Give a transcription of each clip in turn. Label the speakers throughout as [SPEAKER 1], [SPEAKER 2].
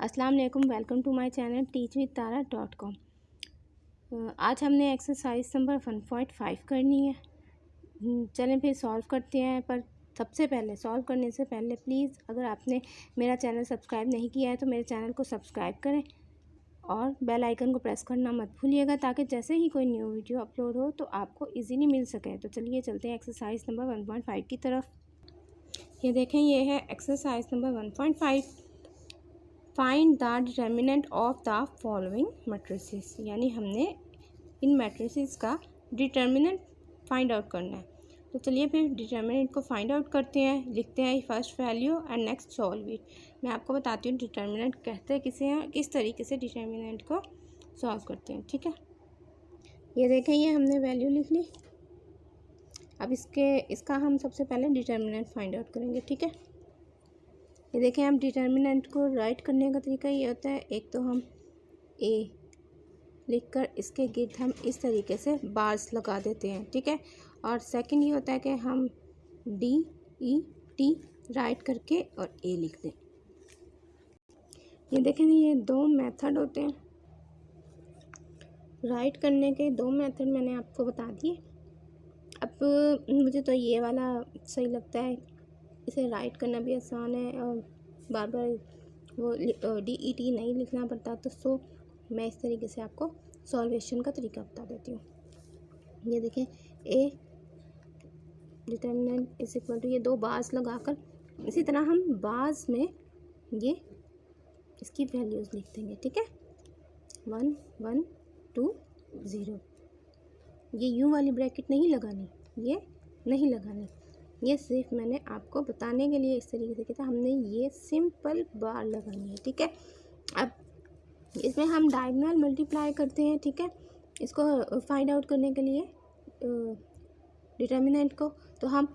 [SPEAKER 1] अस्सलाम वालेकुम, welcome to my channel teachwithtara.com। आज हमने एक्सरसाइज नंबर 1.5 करनी है। चलें फिर सॉल्व करते हैं। पर सबसे पहले सॉल्व करने से पहले प्लीज़ अगर आपने मेरा चैनल सब्सक्राइब नहीं किया है तो मेरे चैनल को सब्सक्राइब करें और बेल आइकन को प्रेस करना मत भूलिएगा, ताकि जैसे ही कोई न्यू वीडियो अपलोड हो तो आपको इजीली मिल सके। तो चलिए चलते हैं एक्सरसाइज नंबर 1.5 की तरफ। ये देखें, ये है exercise number 1.5। Find the determinant of the following matrices, यानी हमने इन मैट्रिसेस का डिटर्मिनेंट फाइंड आउट करना है। तो चलिए फिर डिटर्मिनेंट को फाइंड आउट करते हैं। लिखते हैं first value and next solve it. मैं आपको बताती हूँ डिटर्मिनेंट कहते हैं किसे हैं, किस तरीके से डिटर्मिनेंट को सॉल्व करते हैं। ठीक है, ये देखें, ये हमने वैल्यू लिख ली। अब इसका हम सबसे पहले डिटर्मिनेंट फाइंड आउट करेंगे। ठीक है, ये देखें, हम डिटर्मिनेंट को राइट करने का तरीका ये होता है, एक तो हम ए लिखकर इसके गिर्द हम इस तरीके से बार्स लगा देते हैं। ठीक है, और सेकंड ये होता है कि हम डी ई टी राइट करके और ए लिख दें। ये देखें, ये दो मेथड होते हैं राइट करने के। दो मेथड मैंने आपको बता दिए। अब मुझे तो ये वाला सही लगता है, इसे राइट करना भी आसान है और बार बार वो DET नहीं लिखना पड़ता। तो सो मैं इस तरीके से आपको सॉल्वेशन का तरीका बता देती हूँ। ये देखें, A determinant is equal to, ये दो बार्स लगाकर इसी तरह हम बार्स में ये इसकी वैल्यूज़ लिख देंगे। ठीक है, 1 1 2 0। ये यू वाली ब्रैकेट नहीं लगानी, ये नहीं लगानी, ये सिर्फ मैंने आपको बताने के लिए इस तरीके से किया था। हमने ये सिंपल बार लगानी है। ठीक है, अब इसमें हम डायगोनल मल्टीप्लाई करते हैं। ठीक है, इसको फाइंड आउट करने के लिए डिटर्मिनेंट को, तो हम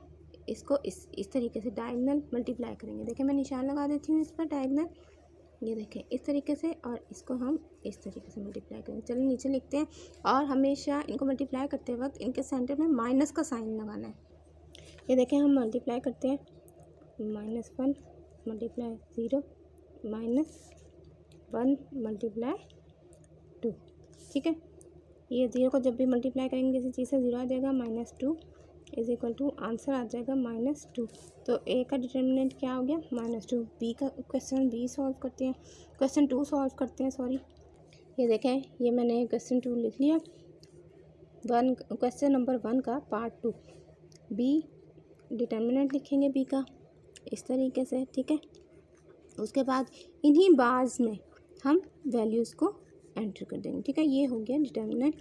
[SPEAKER 1] इसको इस तरीके से डायगोनल मल्टीप्लाई करेंगे। देखें, मैं निशान लगा देती हूँ इस पर डायगोनल। ये देखें इस तरीके से, और इसको हम इस तरीके से मल्टीप्लाई करेंगे। चलिए नीचे लिखते हैं, और हमेशा इनको मल्टीप्लाई करते वक्त इनके सेंटर में माइनस का साइन लगाना है। ये देखें, हम मल्टीप्लाई करते हैं, -1 मल्टीप्लाई 0 -1 मल्टीप्लाई 2। ठीक है, ये 0 को जब भी मल्टीप्लाई करेंगे किसी चीज़ से 0 आ जाएगा, -2 इज इक्वल टू आंसर आ जाएगा -2। तो ए का डिटर्मिनेंट क्या हो गया, -2। बी का क्वेश्चन बी सॉल्व करते हैं, क्वेश्चन 2 सॉल्व करते हैं, सॉरी। ये देखें, ये मैंने क्वेश्चन 2 लिख लिया। क्वेश्चन नंबर 1 का पार्ट 2, बी डिटर्मिनेंट लिखेंगे बी का इस तरीके से। ठीक है, उसके बाद इन्हीं बार्स में हम वैल्यूज़ को एंटर कर देंगे। ठीक है, ये हो गया डिटर्मिनेंट।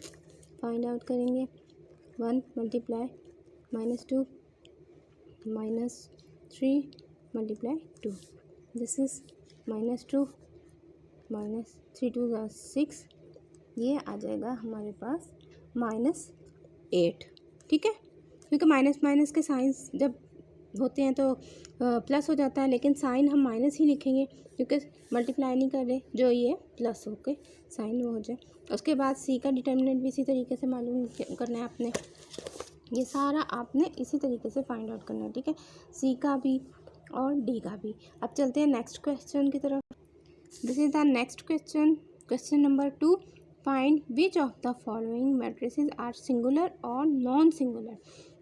[SPEAKER 1] फाइंड आउट करेंगे, 1 मल्टीप्लाई -2 -3 मल्टीप्लाई 2, दिस इज़ -2 -3 2 6, ये आ जाएगा हमारे पास -8। ठीक है, क्योंकि माइनस माइनस के साइंस जब होते हैं तो प्लस हो जाता है, लेकिन साइन हम माइनस ही लिखेंगे क्योंकि मल्टीप्लाई नहीं कर रहे, जो ये प्लस होके साइन वो हो जाए। उसके बाद सी का डिटर्मिनेंट भी इसी तरीके से मालूम करना है आपने। ये सारा आपने इसी तरीके से फाइंड आउट करना है। ठीक है, सी का भी और डी का भी। अब चलते हैं नेक्स्ट क्वेश्चन की तरफ। This is the next question, question number 2। Find which of the following matrices are singular और नॉन सिंगुलर,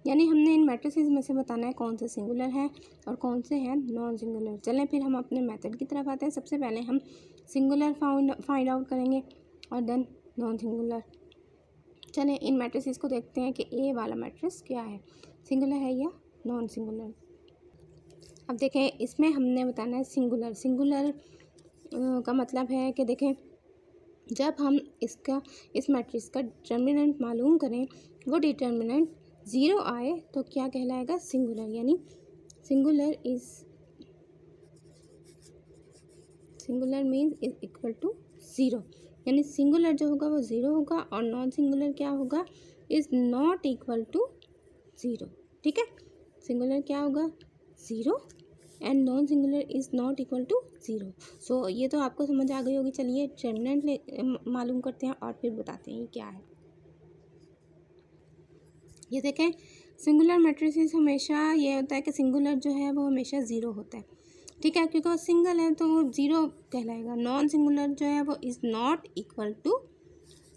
[SPEAKER 1] यानी हमने इन मैट्रिसेस में से बताना है कौन से सिंगुलर हैं और कौन से हैं नॉन सिंगुलर। चलें फिर हम अपने मेथड की तरफ आते हैं। सबसे पहले हम सिंगुलर फाइंड आउट करेंगे और देन नॉन सिंगुलर। चलें इन मैट्रिसेस को देखते हैं कि ए वाला मैट्रिक्स क्या है, सिंगुलर है या नॉन सिंगुलर। अब देखें, इसमें हमने बताना है सिंगुलर। सिंगुलर का मतलब है कि देखें, जब हम इस मैट्रिक्स का डिटर्मिनेंट मालूम करें, वो डिटर्मिनेंट 0 आए तो क्या कहलाएगा, सिंगुलर। यानी singular means is equal to 0, यानी सिंगुलर जो होगा वो 0 होगा और नॉन सिंगुलर क्या होगा, इज़ नॉट इक्वल टू 0। ठीक है, सिंगुलर क्या होगा 0 and non singular is not equal to 0। So ये तो आपको समझ आ गई होगी। चलिए डिटर्मिनेंट मालूम करते हैं और फिर बताते हैं ये क्या है। ये देखें, सिंगुलर मैट्रिसेस हमेशा ये होता है कि सिंगुलर जो है वो हमेशा 0 होता है। ठीक है, क्योंकि वो सिंगल है तो वो ज़ीरो कहलाएगा। नॉन सिंगुलर जो है वो is not equal to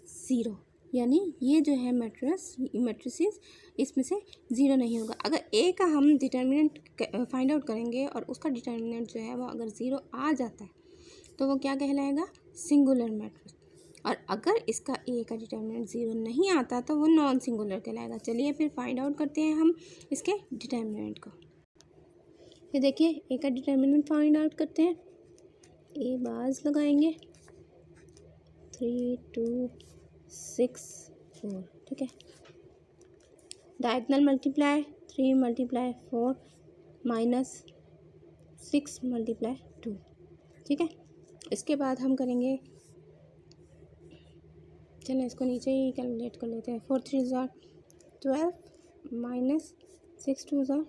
[SPEAKER 1] zero, यानी ये जो है मैट्रिसेस इसमें से ज़ीरो नहीं होगा। अगर ए का हम डिटर्मिनेंट फाइंड आउट करेंगे और उसका डिटर्मिनेंट जो है वो अगर ज़ीरो आ जाता है तो वो क्या कहलाएगा, सिंगुलर मैट्रिक्स। और अगर इसका ए का डिटर्मिनेंट ज़ीरो नहीं आता तो वो नॉन सिंगुलर कहलाएगा। चलिए फिर फाइंड आउट करते हैं हम इसके डिटर्मिनेंट को। ये देखिए ए का डिटर्मिनेंट फाइंड आउट करते हैं। ए बाज लगाएंगे 3 2 6 4, ठीक है। Diagonal multiply 3 multiply 4 minus 6 multiply 2, ठीक है। इसके बाद हम करेंगे, चलो इसको नीचे ही कैलकुलेट कर लेते हैं। 4 3 ज़ार 12 माइनस 6 2 ज़ार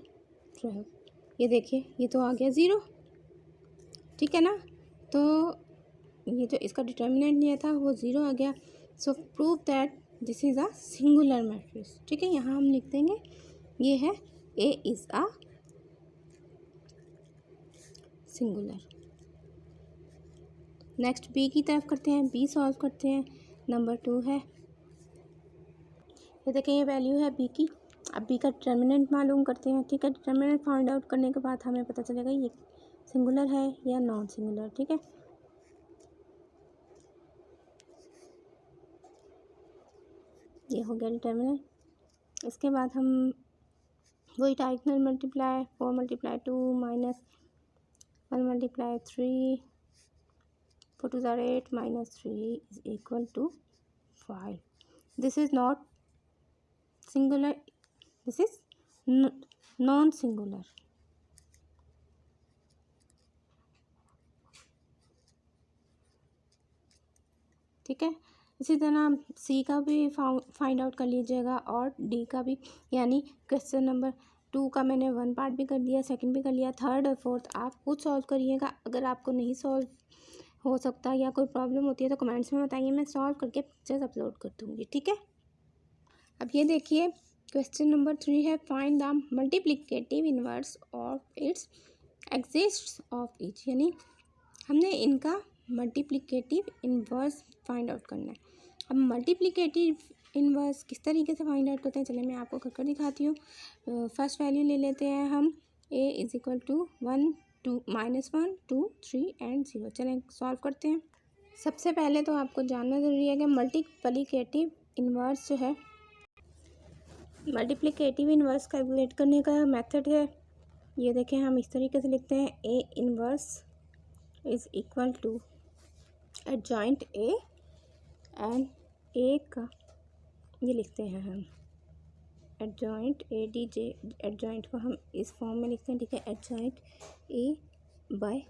[SPEAKER 1] 12। ये देखिए ये तो आ गया ज़ीरो, ठीक है ना। तो ये जो इसका डिटर्मिनेंट लिया था वो ज़ीरो आ गया। So prove that this is a singular matrix, ठीक है। यहाँ हम लिख देंगे ये है A is a singular. Next B की तरफ करते हैं, बी सॉल्व करते हैं। नंबर 2 है, ये देखें ये वैल्यू है बी की। अब बी का डिटर्मिनेंट मालूम करते हैं, ठीक है। डिटर्मिनेंट फाइंड आउट करने के बाद हमें पता चलेगा ये सिंगुलर है या नॉन सिंगुलर, ठीक है। ये हो गया डिटर्मिनेंट। इसके बाद हम वही diagonal multiply 4 multiply 2 minus 1 multiply 3 4 2 ज़ार 8 minus 3 is equal to 5। This is not singular, this is non singular, ठीक है। इसी तरह सी का भी फाइंड आउट कर लीजिएगा और डी का भी, यानी क्वेश्चन नंबर 2 का मैंने 1 पार्ट भी कर दिया, सेकंड भी कर लिया, थर्ड और फोर्थ आप खुद सॉल्व करिएगा। अगर आपको नहीं सॉल्व हो सकता या कोई प्रॉब्लम होती है तो कमेंट्स में बताइए, मैं सॉल्व करके पिक्चर्स अपलोड कर दूँगी, ठीक है। अब ये देखिए क्वेश्चन नंबर 3 है, find the multiplicative inverse of its exists of each, यानी हमने इनका मल्टीप्लिकेटिव इनवर्स फाइंड आउट करना है। अब मल्टीप्लिकेटिव इनवर्स किस तरीके से फाइंड आउट करते हैं, चलिए मैं आपको करके दिखाती हूँ। फर्स्ट वैल्यू ले लेते हैं हम, ए इज इक्वल टू 1 2 -1 2 3 एंड 0। चलें सॉल्व करते हैं। सबसे पहले तो आपको जानना ज़रूरी है कि मल्टीप्लिकेटिव इनवर्स जो है, मल्टीप्लिकेटिव इनवर्स कैलकुलेट करने का मेथड है। ये देखें हम इस तरीके से लिखते हैं, A inverse is equal to adjoint A and A का ये लिखते हैं हम adjoint A D J, adjoint को हम इस फॉर्म में लिखते हैं, ठीक है। Adjoint A by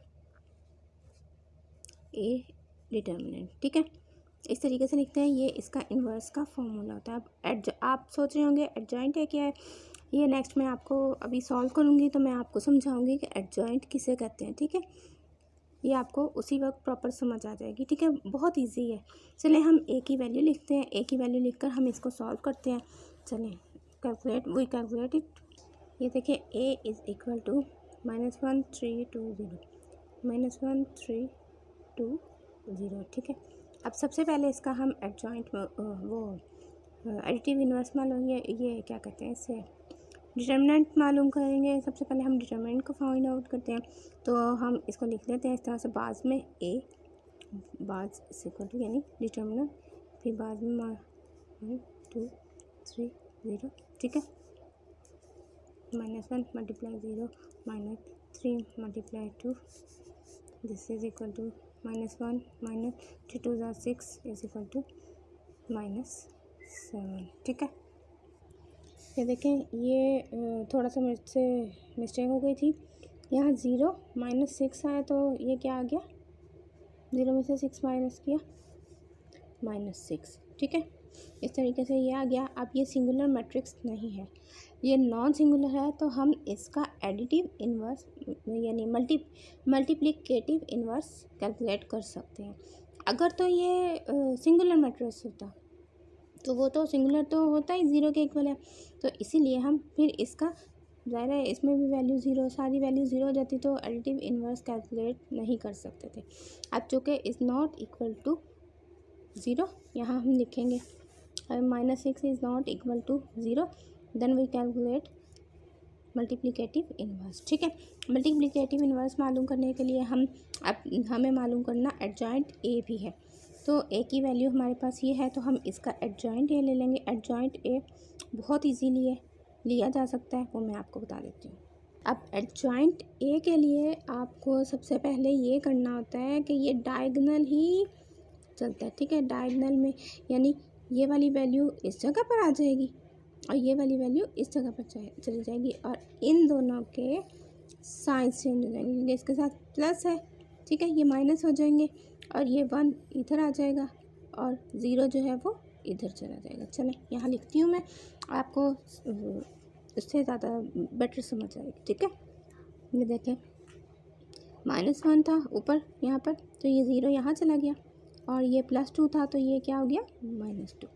[SPEAKER 1] A determinant, ठीक है। इस तरीके से लिखते हैं, ये इसका इन्वर्स का फॉर्मूला होता है। अब आप सोच रहे होंगे एडजॉइंट है क्या है, ये नेक्स्ट मैं आपको अभी सॉल्व करूँगी तो मैं आपको समझाऊंगी कि एडजॉइंट किसे कहते हैं, ठीक है। ये आपको उसी वक्त प्रॉपर समझ आ जाएगी, ठीक है। बहुत इजी है। चलें हम ए की वैल्यू लिखते हैं, ए की वैल्यू लिखकर हम इसको सॉल्व करते हैं। चलें कैलकुलेट, वी कैलकुलेट इट। ये देखिए ए इज़ इक्वल टू -1 3 2 0 -1 3 2 0, ठीक है। अब सबसे पहले इसका हम एडजॉइंट वो एडिटिव इनवर्स मालूम, ये क्या कहते हैं इसे डिटर्मिनेंट मालूम करेंगे। सबसे पहले हम डिटर्मिनेंट को फाइंड आउट करते हैं, तो हम इसको लिख लेते हैं इस तरह से, बाज में ए बाज इक्वल टू यानी डिटर्मिनेंट, फिर बाज में 1 2 3 0, ठीक है। -1 multiply 0 -3 multiply 2 this is equal to -1 -3 2 ज़ार 6 इज इक्वल टू -7, ठीक है। ये देखें ये थोड़ा सा मेरे से मिस्टेक हो गई थी, यहाँ 0 -6 आया तो ये क्या आ गया, 0 में से 6 माइनस किया -6, ठीक है। इस तरीके से ये आ गया। अब ये सिंगुलर मैट्रिक्स नहीं है, ये नॉन सिंगुलर है, तो हम इसका एडिटिव इन्वर्स यानी मल्टीप्लिकेटिव इन्वर्स कैलकुलेट कर सकते हैं। अगर तो ये सिंगुलर मैट्रिक्स होता तो वो तो सिंगुलर तो होता ही, 0 के इक्वल है, तो इसीलिए हम फिर इसका ज़ाहिर है इसमें भी वैल्यू ज़ीरो, सारी वैल्यू ज़ीरो हो जाती तो एडिटिव इन्वर्स कैलकुलेट नहीं कर सकते थे। अब चूँकि is not equal to zero यहाँ हम लिखेंगे, -6 is not equal to zero, then we calculate multiplicative inverse. ठीक है, मल्टीप्लिकेटिव इन्वर्स मालूम करने के लिए हमें मालूम करना एडजॉइंट ए भी है। तो ए की वैल्यू हमारे पास ये है, तो हम इसका एडजॉइंट ए ले लेंगे। एडजॉइंट ए बहुत इजीली है, लिया जा सकता है, वो मैं आपको बता देती हूँ। अब एडजॉइंट ए के लिए आपको सबसे पहले ये करना होता है कि ये डायगोनल ही चलता है। ठीक है, डायगोनल में यानी ये वाली वैल्यू इस जगह पर आ जाएगी और ये वाली वैल्यू इस जगह पर चली जाएगी और इन दोनों के साइंस चेंज हो जाएंगे, क्योंकि इसके साथ प्लस है। ठीक है, ये माइनस हो जाएंगे और ये 1 इधर आ जाएगा और 0 जो है वो इधर चला जाएगा। चलें यहाँ लिखती हूँ मैं, आपको उससे ज़्यादा बेटर समझ आएगी। ठीक है, ये देखें -1 था ऊपर यहाँ पर, तो ये 0 यहाँ चला गया और ये +2 था, तो ये क्या हो गया -2।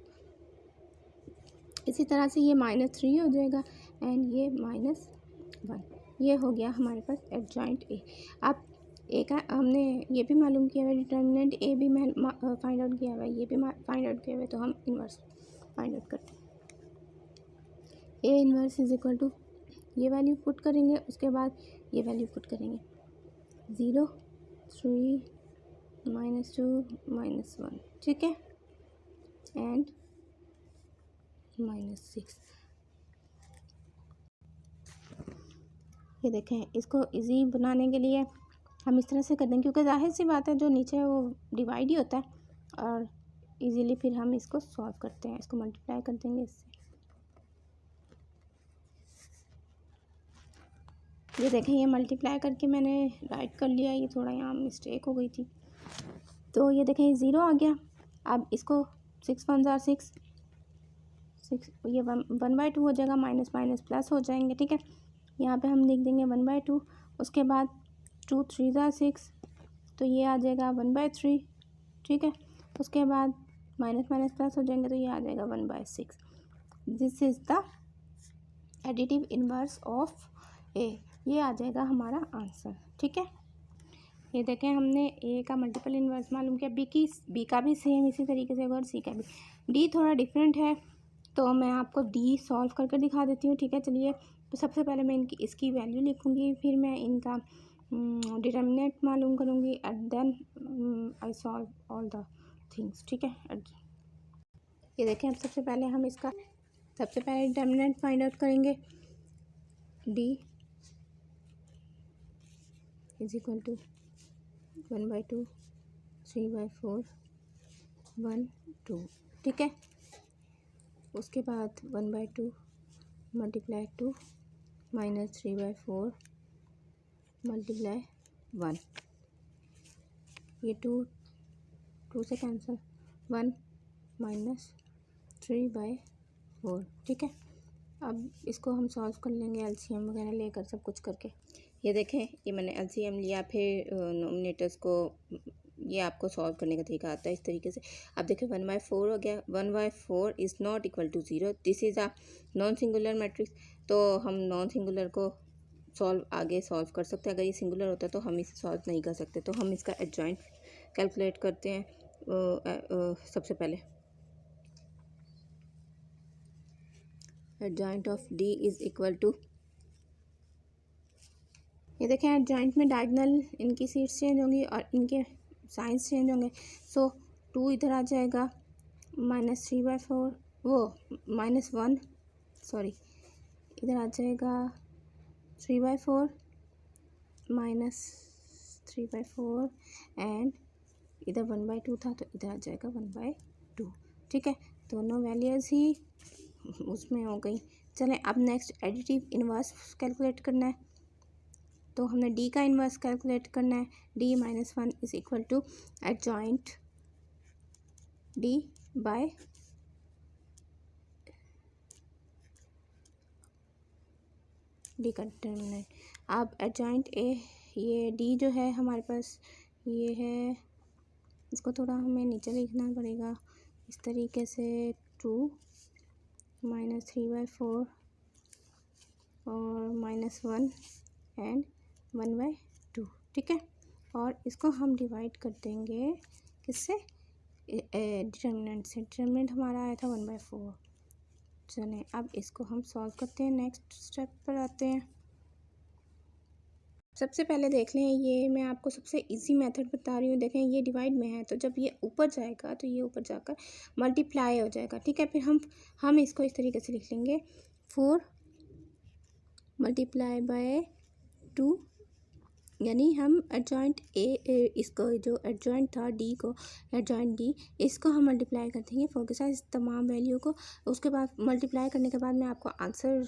[SPEAKER 1] इसी तरह से ये -3 हो जाएगा एंड ये -1। ये हो गया हमारे पास एडजॉइंट ए। अब ए का हमने ये भी मालूम किया हुआ है, डिटर्मिनेंट ए भी फाइंड आउट किया हुआ है, ये भी फाइंड आउट किया हुआ है, तो हम इन्वर्स फाइंड आउट करते हैं। A inverse is equal to ये वैल्यू पुट करेंगे, उसके बाद ये वैल्यू पुट करेंगे 0 3 -2 -1। ठीक है, एंड -6। ये देखें, इसको इजी बनाने के लिए हम इस तरह से कर देंगे, क्योंकि जाहिर सी बात है जो नीचे है वो डिवाइड ही होता है और इजीली फिर हम इसको सॉल्व करते हैं। इसको मल्टीप्लाई कर देंगे इससे। ये देखें, ये मल्टीप्लाई करके मैंने राइट कर लिया, ये थोड़ा यहाँ मिस्टेक हो गई थी, तो ये देखें ये 0 आ गया। अब इसको 6 1 ज़ा 6, ये 1/2 हो जाएगा, माइनस माइनस प्लस हो जाएंगे। ठीक है, यहाँ पे हम लिख देंगे 1/2, उसके बाद 2 3 ज़ा 6, तो ये आ जाएगा 1/3। ठीक है, उसके बाद माइनस माइनस प्लस हो जाएंगे, तो ये आ जाएगा 1/6। This is the additive inverse of A, ये आ जाएगा हमारा आंसर। ठीक है, ये देखें हमने ए का मल्टीपल इन्वर्स मालूम किया, बी का भी सेम इसी तरीके से और सी का भी। डी थोड़ा डिफरेंट है, तो मैं आपको डी सॉल्व करके दिखा देती हूँ। ठीक है, चलिए, तो सबसे पहले मैं इसकी वैल्यू लिखूँगी, फिर मैं इनका डिटर्मिनेंट मालूम करूँगी and then I solve all the things. ठीक है, ये देखें, अब सबसे पहले हम इसका डिटर्मिनेंट फाइंड आउट करेंगे। D is equal to 1/2 3/4 1 2। ठीक है, उसके बाद 1/2 मल्टीप्लाई 2 -3/4 मल्टीप्लाई 1, ये 2 से कैंसिल, 1 -3/4। ठीक है, अब इसको हम सॉल्व कर लेंगे एलसीएम वगैरह लेकर, सब कुछ करके। ये देखें, ये मैंने एलसीएम लिया, फिर नोमिनेटर्स को, ये आपको सॉल्व करने का तरीका आता है इस तरीके से। अब देखिए 1/4 हो गया, 1/4 is not equal to 0, this is a non singular matrix, तो हम नॉन सिंगुलर को आगे सॉल्व कर सकते हैं। अगर ये सिंगुलर होता है तो हम इसे सॉल्व नहीं कर सकते, तो हम इसका एडजॉइंट कैलकुलेट करते हैं। सबसे पहले adjoint of D is equal to, ये देखें एडजॉइंट में डायगोनल इनकी सीट्स चेंज होंगी और इनके साइंस चेंज होंगे। सो 2 इधर आ जाएगा, -3/4 वो -1 सॉरी, इधर आ जाएगा 3/4 -3/4 एंड इधर 1/2 था, तो इधर आ जाएगा 1/2। ठीक है, दोनों वैल्यूज़ ही उसमें हो गई। चलें, अब नेक्स्ट एडिटिव इन्वर्स कैलकुलेट करना है, तो हमने डी का इन्वर्स कैलकुलेट करना है। D -1 is equal to adjoint D by D का डिटर्मिनेंट। अब एडजॉइंट ए, ये डी जो है हमारे पास ये है, इसको थोड़ा हमें नीचे लिखना पड़ेगा इस तरीके से, 2 -3/4 और -1 एंड 1/2, ठीक है। और इसको हम डिवाइड कर देंगे किससे, डिटर्मिनेंट से। डिटर्मिनेंट हमारा आया था 1/4। चलें अब इसको हम सॉल्व करते हैं, नेक्स्ट स्टेप पर आते हैं। सबसे पहले देख लें, ये मैं आपको सबसे इजी मेथड बता रही हूँ। देखें ये डिवाइड में है, तो जब ये ऊपर जाएगा तो ये ऊपर जाकर मल्टीप्लाई हो जाएगा, ठीक है। फिर हम इसको इस तरीके से लिख लेंगे 4 × 2, यानी हम एडजॉइंट इसको जो एडजॉइंट था डी को, एडजॉइंट डी, इसको हम मल्टीप्लाई कर देंगे 4 के साथ, इस तमाम वैल्यू को। उसके बाद मल्टीप्लाई करने के बाद मैं आपको आंसर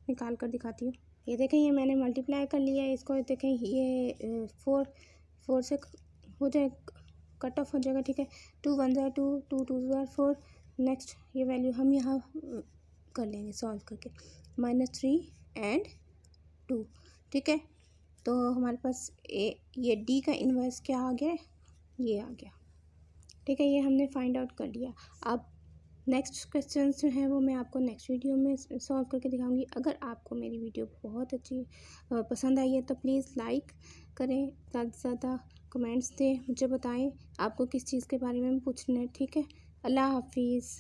[SPEAKER 1] निकाल कर दिखाती हूँ। ये देखें, ये मैंने मल्टीप्लाई कर लिया है इसको। देखें ये 4 से हो जाए, कट ऑफ हो जाएगा, ठीक है। 2 1 ज़ा 2, 2 2 ज़ा 4। नेक्स्ट ये वैल्यू हम यहाँ कर लेंगे सॉल्व करके, -3 एंड 2, ठीक है। तो हमारे पास ये डी का इन्वर्स क्या आ गया, ये आ गया, ठीक है। ये हमने फाइंड आउट कर लिया। अब नेक्स्ट क्वेश्चन जो हैं वो मैं आपको नेक्स्ट वीडियो में सॉल्व करके दिखाऊंगी। अगर आपको मेरी वीडियो बहुत अच्छी पसंद आई है तो प्लीज़ लाइक करें, ज़्यादा से ज़्यादा कमेंट्स दें, मुझे बताएं आपको किस चीज़ के बारे में पूछना है, ठीक है। अल्लाह हाफिज़।